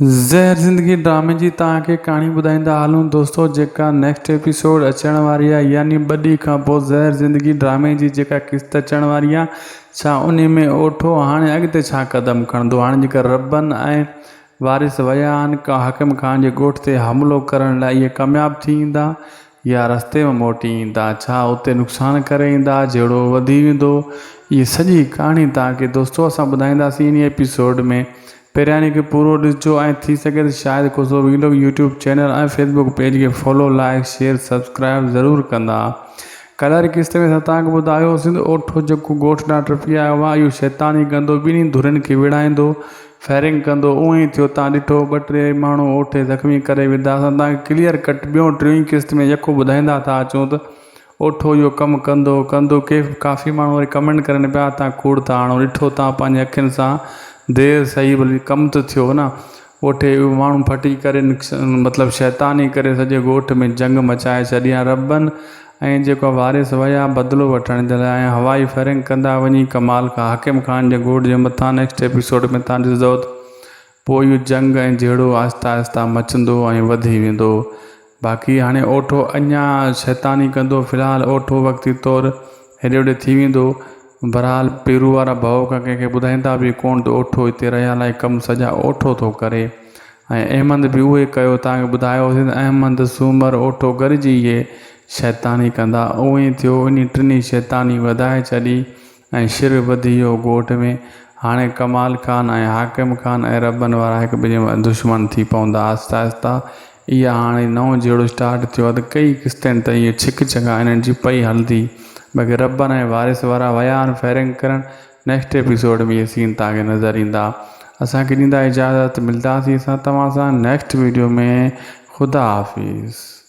ज़हर ज़िंदगी ड्रामे जी तव्हांखे कहाणी ॿुधाईंदा हलूं दोस्तों, जेका नेक्स्ट एपिसोड अचण वारी आहे, यानी ॿ ॾींहं खां पोइ ज़हर ज़िंदगी ड्रामे जी जेका किस्त अचण वारी आहे, छा उन में ओठो हाणे अॻिते छा क़दम खणंदो। हाणे जेका रबन ऐं वारिस विया आहिनि हाकिम ख़ान जे ॻोठ ते हमिलो करण लाइ, इहे कामयाबु थी ईंदा या रस्ते में मोटी ईंदा, छा उते नुक़सानु करे ईंदा, जहिड़ो वधी वेंदो। इहा सॼी कहाणी तव्हांखे दोस्तों असां ॿुधाईंदासीं इन एपिसोड में। पहिरियां खे पूरो ॾिसजो ऐं थी सघे त शायदि को सो वीडियो यूट्यूब चैनल ऐं फेसबुक पेज खे फॉलो, लाइक, शेयर, सब्सक्राइब ज़रूरु कंदा। कलर किस्त में असां तव्हांखे ॿुधायोसीं त ओठो जेको ॻोठ ॾांहुं टुपी आयो आहे, इहो शैतानी कंदो, ॿिन्ही धुरनि खे विड़ाईंदो, फायरिंग कंदो। उअं ई थियो, तव्हां ॾिठो 2-3 माण्हू ओठे ज़ख़्मी करे विधा। असां तव्हांखे क्लियर कट टियों किस्त में यको ॿुधाईंदा था अचूं त ओठो इहो कमु कंदो के काफ़ी माण्हू वरी कमेंट करनि पिया, तव्हां कूड़ था आणो। ॾिठो तव्हां पंहिंजे अखियुनि सां, देरि सही भली कमु त थियो न। ओठे माण्हू फटी करे मतिलबु शैतानी करे सॼे ॻोठ में जंग मचाए छॾियां। रबन ऐं जेको वारिस विया बदिलो वठण जे लाइ, ऐं हवाई फायरिंग कंदा वञी कमाल खां हाकिम ख़ान जे ॻोठ जे मथां। नेक्स्ट एपिसोड में तव्हां ॾिसंदव पोइ इहो जंग ऐं जहिड़ो आहिस्ता आहिस्ता मचंदो ऐं वधी वेंदो। बाक़ी हाणे ओठो अञा शैतानी कंदो, फ़िलहालु ओठो वक़्ती तौरु हेॾे होॾे थी वेंदो। बहरहाल पेरू वारा भउ खां कंहिंखे ॿुधाईंदा बि कोन त ओठो हिते रहिया लाइ कमु सॼा ओठो थो करे। ऐं अहमद बि उहे कयो, तव्हांखे ॿुधायोसीं त अहमद सूमर ओठो गॾिजी इहे शैतानी कंदा। उअं ई थियो, इन टिनी शैतानी वधाए छॾी ऐं शिर वधी वियो ॻोठ में। हाणे कमाल ख़ान ऐं हाकिम ख़ान ऐं रबन वारा हिक ॿिए जे दुश्मन थी पवंदा आहिस्ता आहिस्ता। इहा हाणे नओं जहिड़ो स्टार्ट थियो आहे त कई किस्तनि त इहे छिक चङा इन्हनि जी पई हलंदी। बाक़ी रबन ऐं वारिस वारा विया आहिनि फायरिंग करणु। नेक्स्ट एपिसोड में इहे सीन तव्हांखे नज़र ईंदा। असांखे ॾींदा इजाज़त, मिलंदासीं असां तव्हां सां नेक्स्ट वीडियो में। ख़ुदा हाफ़िज़।